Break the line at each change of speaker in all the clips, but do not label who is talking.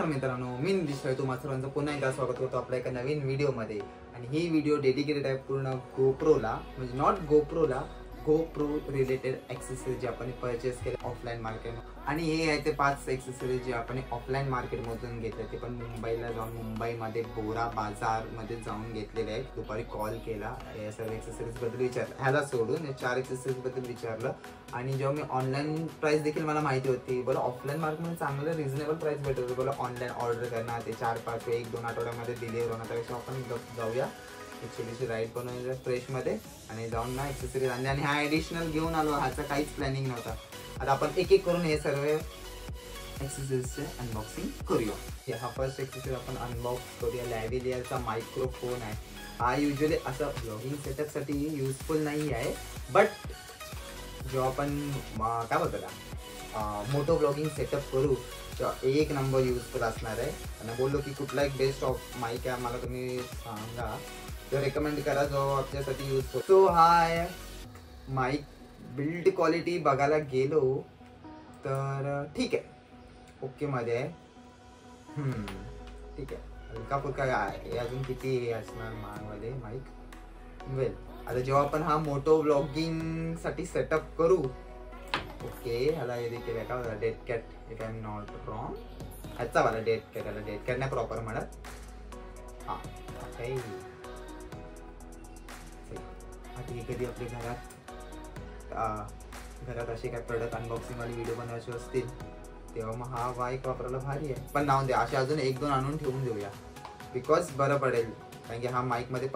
नमस्कार मित्रांनो, मी नितीश तुम्हा सर्वांचं पुन्हा एकदा स्वागत करतो आपल्या एका नवीन व्हिडिओमध्ये. आणि ही व्हिडिओ डेडिकेटेड आहे पूर्ण गोप्रोला, म्हणजे नॉट गोप्रोला, गोप्रो रिलेटेड ॲक्सेसरीज जे आपण परचेस केले ऑफलाईन मार्केट. आणि हे आहे ते 5 ॲक्सेसरीज जे आपण ऑफलाईन मार्केटमधून घेतले, ते पण मुंबईला जाऊन मुंबईमध्ये बोरा बाजारमध्ये जाऊन घेतलेले आहेत. दुपारी कॉल केला, या सर्व ॲक्सेसरीजबद्दल विचारलं, ह्याला सोडून या 4 ॲक्सेसरीजबद्दल विचारलं. आणि जेव्हा मी ऑनलाईन प्राईस देखील मला माहिती होती, बोला ऑफलाईन मार्केटमध्ये चांगलं रिझनेबल प्राईस भेटत होतं, बोला ऑनलाईन ऑर्डर करणार ते 4-5 1-2 आठवड्यामध्ये डिलिव्हर होणार, त्यापेक्षा आपण जाऊया एक छोटीशी राईड बनवूया फ्रेशमध्ये आणि जाऊन ना ॲक्सेसरीज आणले. आणि हा ॲडिशनल घेऊन आलो, ह्याचा काहीच प्लॅनिंग नव्हता. आता आपण एक एक करून हे सर्व ॲक्सेसरीजचे अनबॉक्सिंग करूया. हा फर्स्ट ॲक्सेसरी आपण अनबॉक्स करूया. लॅव्हिलियरचा मायक्रोफोन आहे. हा युजली असं ब्लॉगिंग सेटअपसाठी युजफुल नाही आहे, बट जेव्हा आपण काय बोलतो का मोठं ब्लॉगिंग सेटअप करू तेव्हा एक नंबर युजफुल असणार आहे. आणि बोललो की कुठला एक बेस्ट ऑफ माईक आहे मला तुम्ही सांगा, तर रेकमेंड करा जो आपल्यासाठी युजफुल. सो हा आहे माईक. बिल्ड क्वालिटी बघायला गेलो तर ठीक आहे, ओके मध्ये आहे. ठीक आहे, हलका फुलका आहे. अजून किती हे असणार मागमध्ये माईक. वेल, आता जेव्हा आपण हा मोठो ब्लॉगिंग साठी सेटअप करू, ओके, ह्याला हे देखील आहे का dead cat, if I am not wrong, ह्याचा वाला डेड कॅट. ह्याला डेड कॅट नाही प्रॉपर म्हणत. हा ओके, कधी आपल्या घरात असे काय प्रोडक्ट अनबॉक्सिंग वाले व्हिडिओ बनवायचे असतील तेव्हा मग हा माईक वापरायला भारी आहे. पण नाव द्या असे अजून 1-2 आणून ठेवून देऊया, बिकॉज बरं पडेल. कारण की हा माईकमध्ये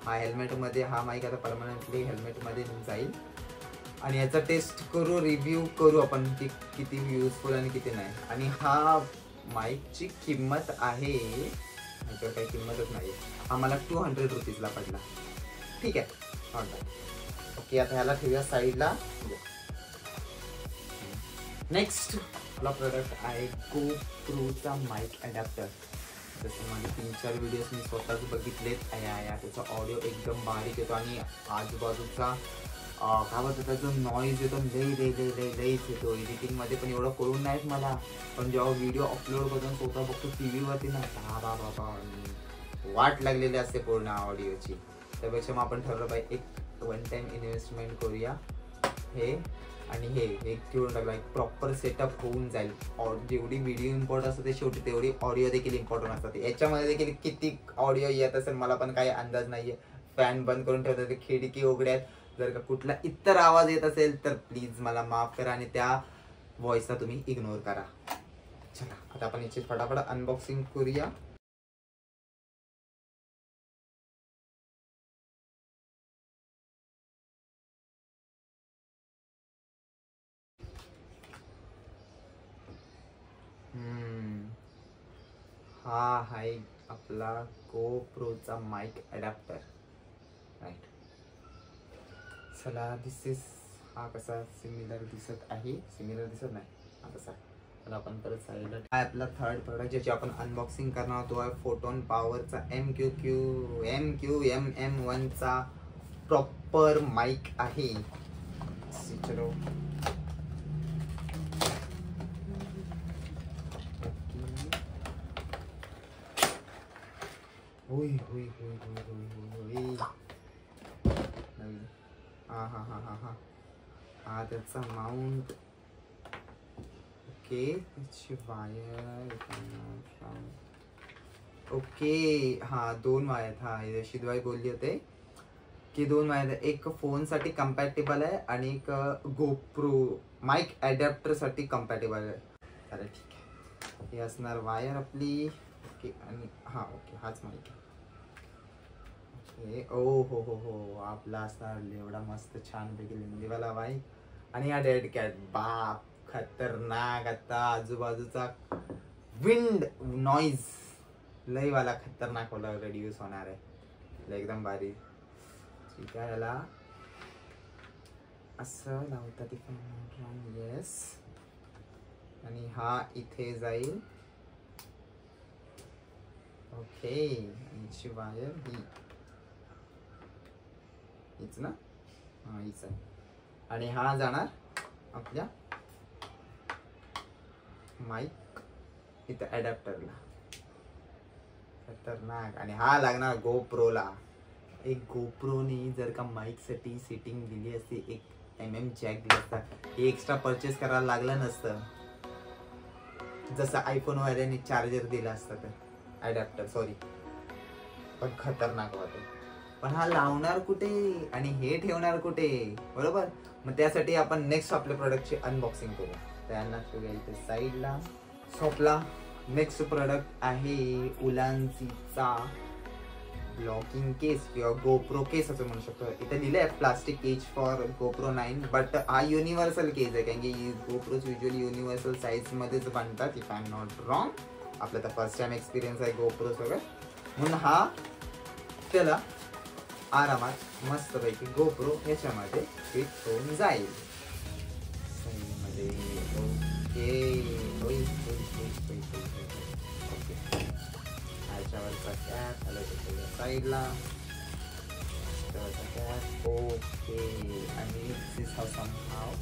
हा हेल्मेटमध्ये हा माईक आता परमनंटली हेल्मेटमध्ये जाईल. आणि याचा टेस्ट करू, रिव्ह्यू करू आपण की किती युजफुल आणि किती नाही. आणि हा माईकची किंमत आहे, ह्याच्यावर काही किंमतच नाही. हा मला 200 रुपीजला पडला. ठीक आहे, ओके. आता ह्याला ठेवूया साईडला. नेक्स्ट आपला प्रोडक्ट आहे गोप्रोचा माईक अडॅप्टर. जसं माझे 3-4 व्हिडिओज मी स्वतःच बघितलेत. त्याचा ऑडिओ एकदम बारीक येतो आणि आजूबाजूचा काय बोलतो त्याचा नॉईज येतो, लईच येतो. एडिटिंगमध्ये पण एवढं कळून नाहीत मला, पण जेव्हा व्हिडिओ अपलोड करून स्वतः बघतो टी व्हीवरती ना, बाबा वाट लागलेली असते पूर्ण ऑडिओची. त्यापेक्षा मग आपण ठरवलं पाहिजे एक 1 टाइम इन्व्हेस्टमेंट करूया हे. आणि हे घेऊन टाकला, एक प्रॉपर सेटअप होऊन जाईल. जेवढी व्हिडिओ इम्पॉर्टंट असते शेवटी तेवढी ऑडिओ देखील इम्पॉर्टंट असतात. याच्यामध्ये देखील किती ऑडिओ येत असेल मला पण काही अंदाज नाहीये. फॅन बंद करून ठेवतात, खिडकी उघड्यात. जर का कुठला इतर आवाज येत असेल तर प्लीज मला माफ करा आणि त्या व्हॉइसला तुम्ही इग्नोर करा. चला आता आपण याची फटाफट अनबॉक्सिंग करूया. हा आहे आपला गोप्रोचा माईक अडॅप्टर, राईट. चला दिस इज, हा कसा सिमिलर दिसत आहे, सिमिलर दिसत नाही हा कसा. तर आपण परत साईडला. हा आपला थर्ड प्रोडक्ट ज्याची आपण अनबॉक्सिंग करणार तो आहे फोटोन पॉवरचा MQM1चा प्रॉपर माईक आहे. चलो हा त्याचा माउंट. ओके, त्याची वायर. ओके, हा 2 वायर. हा शिदवाई बोलली होते की 2 वायर, एक फोनसाठी कम्पॅटेबल आहे आणि एक गोप्रो माईक अडॅप्टर साठी कम्पॅटेबल आहे. अरे ठीक आहे, हे असणार वायर आपली. ओके, आणि हा ओके हाच माईक आहे. ओ हो आपला असणार एवढा मस्त छान पैकी लिंबीवाला माईक. आणि हा डेड कॅट, बाप खतरनाक. आता आजूबाजूचा विंड नॉइज लई वाला खतरनाक वाला रेड्यूस होणार आहे, एकदम भारी. ठीक आहे, याला असं लावतात. येस, आणि हा इथे जाईल. ओके, आणि वायर हीच ना, हा हीच आहे. आणि हा जाणार आपल्या माईक इथं अडॅप्टरला खतरनाक. आणि हा लागणार गोप्रोला. एक गोप्रोने जर का माईक साठी सेटिंग दिली असती, एक जॅक दिला असता, हे एक्स्ट्रा परचेस करायला लागलं नसतं. जसं आयफोन वाल्याने चार्जर दिला असता तर अडॅप्टर, सॉरी. पण खतरनाक वाटत. पण हा लावणार कुठे आणि हे ठेवणार कुठे, बरोबर. मग त्यासाठी आपण नेक्स्ट आपल्या प्रोडक्टची अनबॉक्सिंग करू. त्यांना ठेवूया इथे साईडला. आपला नेक्स्ट प्रोडक्ट आहे उलांसीचा ब्लॉकिंग केस किंवा गोप्रो केस असं म्हणू शकतो. इथे लिहिलंय plastic cage for GoPro 9, but हा युनिव्हर्सल केज आहे, कारण की गोप्रोज युजली युनिव्हर्सल साईज मध्येच बनतात, if I am not wrong. आपला तर फर्स्ट टाइम एक्सपिरियन्स आहे गोप्रो सगळं, म्हणून हा त्याला आरामात मस्तपैकी गोप्रो ह्याच्यामध्ये फिट होऊन जाईल. ह्याच्यावरचा कॅप हलवतो साईडला. ओके. आणि this is how somehow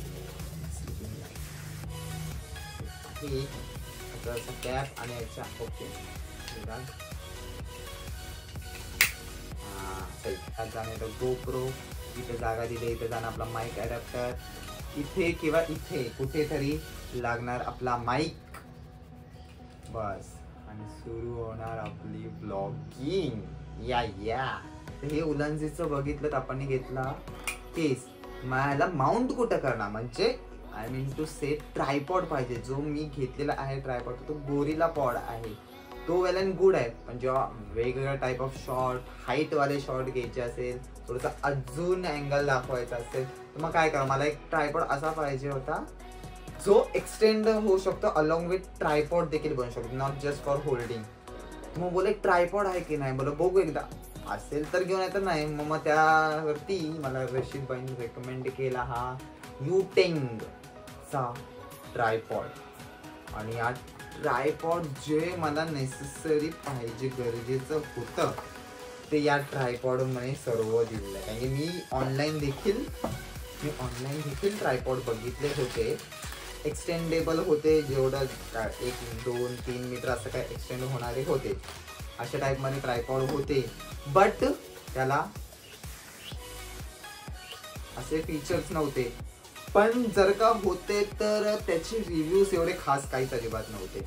sleeping light. Cap आणि याच्या ओके जाणार गोप्रो. इथे जागा दिली, इथे जाणार आपला माईक अडॅप्टर. इथे किंवा इथे कुठेतरी लागणार आपला माईक, बस. आणि सुरू होणार आपली ब्लॉगिंग. या हे उलांजीचं बघितलं तर आपण घेतला केस. मला माउंट कुठं करणार, म्हणजे I mean to say tripod पाहिजे. जो मी घेतलेला आहे ट्रायपॉड तो गोरिला पॉड आहे, तो वेल अँड गुड आहे. पण जेव्हा वेगवेगळ्या टाईप ऑफ शॉर्ट, हाईटवाले शॉर्ट घ्यायचे असेल, थोडंसं अजून अँगल दाखवायचा असेल, तर मग काय करा, मला एक ट्रायपॉड असा पाहिजे होता जो एक्सटेंड होऊ शकतो, अलॉंग विथ ट्रायपॉड देखील बनू शकतो, नॉट जस्ट फॉर होल्डिंग. मग बोले ट्रायपॉड आहे की नाही, बोला बघू एकदा, असेल तर घेऊन येतं. नाही मग त्यावरती मला रशीद बाईंनी रेकमेंड केला हा युटेंगचा ट्रायपॉड. आणि या ट्रायपॉड जे मला नेसेसरी पाहिजे, गरजेचं होतं, ते या ट्रायपॉड मध्ये सर्व दिलेलं आहे. कारण की मी ऑनलाईन देखील ट्रायपॉड बघितले होते, एक्सटेंडेबल होते, जेवढं 1, 2, 3 मीटर असं काय एक्सटेंड होणारे होते, अशा टाईप मध्ये ट्रायपॉड होते. बट त्याला असे फीचर्स नव्हते. पण जर का होते तर त्याचे रिव्ह्यूज एवढे खास काहीच अजिबात नव्हते.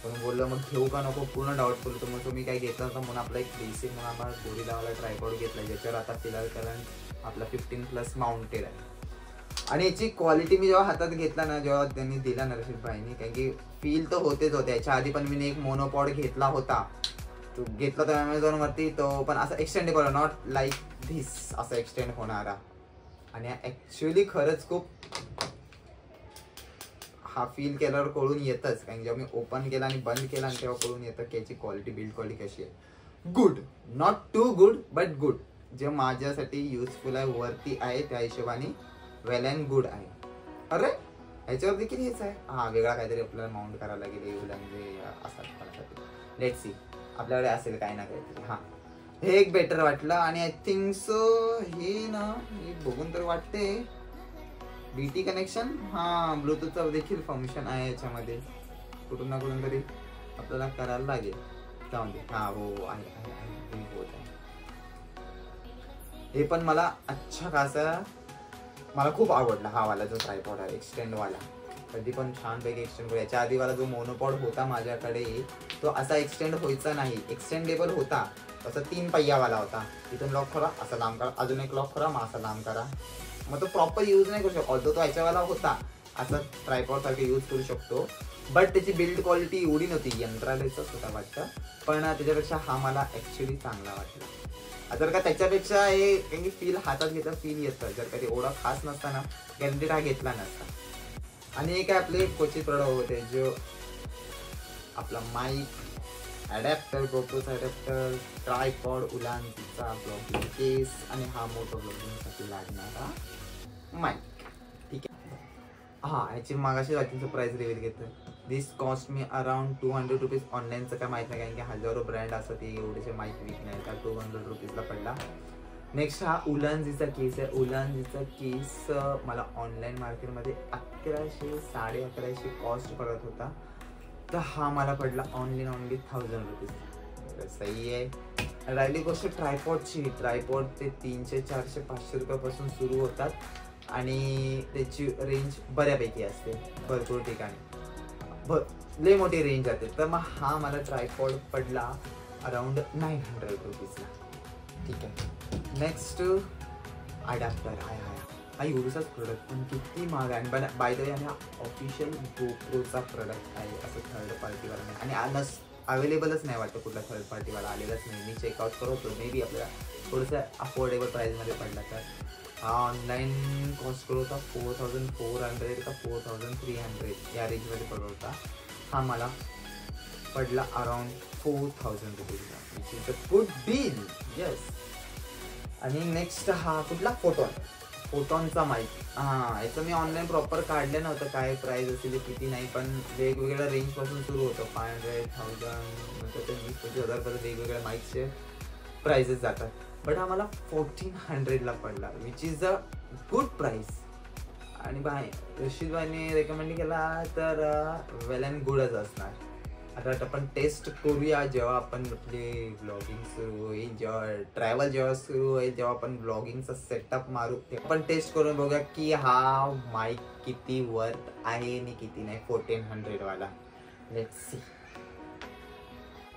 पण बोललं मग घेऊ का नको, पूर्ण डाऊटफुल होतं. मग तुम्ही काय घेतला होता म्हणून आपला एक बेसिक म्हणून आम्हाला गोरिलावाला ट्रायपॉड घेतला, ज्याच्यावर आता फिलहाल करंट आपला 15+ माउंटेड आहे. आणि याची क्वालिटी मी जेव्हा हातात घेतला ना, जेव्हा त्यांनी दिला ना रशीद भाईनी, कारण की फील तर होतेच होते. याच्या आधी पण मी एक मोनोपॉड घेतला होता, तो घेतला होता अमेझॉनवरती, तो पण असा एक्सटेंडेबल, नॉट लाईक धिस असं एक्सटेंड होणारा. आणि ॲक्च्युली खरंच खूप हा फील केल्यावर कळून येतच, कारण जेव्हा मी ओपन केला आणि बंद केला आणि तेव्हा कळून येतं की याची क्वालिटी, बिल्ड क्वालिटी कशी आहे. Good, not too good but good, जे माझ्यासाठी युजफुल आहे, वरती आहे, त्या हिशोबाने वेल अँड गुड आहे. अरे ह्याच्यावर देखील हेच आहे. हा वेगळा काहीतरी आपल्याला माउंट करायला लागेल असा. लेट्स सी आपल्याकडे असेल काय ना काहीतरी. हा हे एक बेटर वाटलं. आणि आय थिंक सो हे ना, हे बघून तर वाटते BT कनेक्शन, हा ब्लूटूथचा देखील फंक्शन आहे याच्यामध्ये, कुठून ना कुठून तरी आपल्याला करायला लागेल. जाऊन दे. हा हो आहे, होत आहे. हे पण मला अच्छा खासा मला खूप आवडला हा वाला जो ट्रायपॉड आहे एक्सटेंड वाला. कधी पण छानपैकी एक्सटेंड. याच्या आधी वाला जो मोनोपॉड होता माझ्याकडे, तो असा एक्सटेंड व्हायचा नाही, एक्सटेंडेबल होता, तसा 3 पहियावाला होता. इथून लॉक करा, असा लांब करा, अजून एक लॉक करा, मग असा लांब करा. मग तो प्रॉपर यूज नाही करू शकतो. ऑल्दो तो ह्याच्यावाला होता, असा ट्रायपॉड सारखं यूज करू शकतो, बट त्याची बिल्ड क्वालिटी एवढी नव्हती, यंत्रालयाचाच होता वाटतं. पण त्याच्यापेक्षा हा मला ॲक्च्युली चांगला वाटला. जर का त्याच्यापेक्षा हे काही फील हातात घेता फील येतं, जर का ते एवढा खास नसता ना, गॅरंटीड हा घेतला नसता. आणि हे काय आपले क्वचित प्रोडक्ट होते, जो आपला माईक अडॅप्टर, गोप्रोचा अडॅप्टर, ट्रायपॉड, उलांचा ब्लॉगिंग केस आणि हा मोठा ब्लॉगिंगसाठी लागणारा माईक. ठीक आहे. हा ह्याची मागाशी जातीचं प्राइस रिव्हील घेतलं. दिस कॉस्ट मी अराउंड 200 रुपीज. ऑनलाईनचं काय माहीत नाही, कारण की हजारो ब्रँड असतात, ते एवढेचे माईक वीक नाही, तर 200 रुपीजला पडला. नेक्स्ट हा उलांजीचा केस आहे. उलांजीचा केस मला ऑनलाईन मार्केटमध्ये 1100, 1150 कॉस्ट पडत होता. तर हा मला पडला ओनली 1000 रुपीज. सही आहे. राहिली गोष्ट ट्रायपॉडची. ट्रायपॉड ते 300, 400, 500 रुपयापासून सुरू होतात आणि त्याची रेंज बऱ्यापैकी असते भरपूर ठिकाणी, लय मोठी रेंज जाते. तर मग हा मला ट्रायपॉड पडला अराउंड 900 रुपीजला. ठीक आहे. Next adapter. हा एवढाच प्रोडक्ट पण किती महाग आहे. पण बाय द वे हा ऑफिशियल गोप्रोचा प्रोडक्ट आहे, असं थर्ड पार्टीवाला नाही आणि अवेलेबलच नाही वाटतं कुठला थर्ड पार्टीवाला, आलेलाच नाही. मी चेकआउट करतो, मे बी आपल्याला थोडंसं अफोर्डेबल प्राईसमध्ये पडला. तर हा ऑनलाईन कॉस्ट करत होता 4400 का 4300 या रेंजमध्ये पडत होता. हा मला पडला अराउंड 4000 रुपीजला, which is a good deal. Yes. आणि नेक्स्ट हा कुठला फोटॉनचा माईक. याचं मी ऑनलाईन प्रॉपर काढलं नव्हतं काय प्राईस असेल किती नाही, पण वेगवेगळ्या रेंजपासून सुरू होतं. 500, 1000 नंतर ते 20-25,000 पर्यंत वेगवेगळ्या माईकचे प्राइजेस जातात. बट हा मला 1400ला पडला, which is a good price. आणि रशीद भाईने रेकमेंड केला तर वेल अँड गुडच असणार. आता आपण टेस्ट करूया जेव्हा आपण आपली ब्लॉगिंग सुरू होईल, जेव्हा ट्रॅव्हल जेव्हा सुरू होईल, जेव्हा आपण ब्लॉगिंगचा सेटअप मारू, आपण टेस्ट करून बघूया की हा माईक किती वर्थ आहे आणि किती नाही 1400 वाला. Let's see.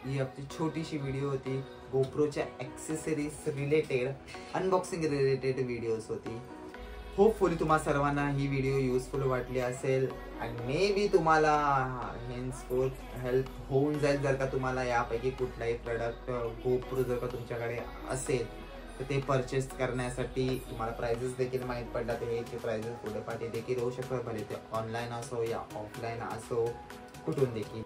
ही आपली छोटीशी व्हिडिओ होती, गोप्रोच्या accessories related, unboxing related videos होती. होपफुली तुम्हा सर्वांना ही व्हिडिओ युजफुल वाटली असेल आणि मे बी तुम्हाला हेन्सफोर्थ हेल्प होऊन जाईल. जर का तुम्हाला यापैकी कुठलाही प्रोडक्ट गोप्रो जर का तुमच्याकडे असेल तर ते परचेस करण्यासाठी तुम्हाला प्राइजेस देखील माहीत पडला तर हे प्राइजेस पुढे पाठी देखील होऊ शकतात, भले ते ऑनलाईन असो या ऑफलाईन असो, कुठून देखील.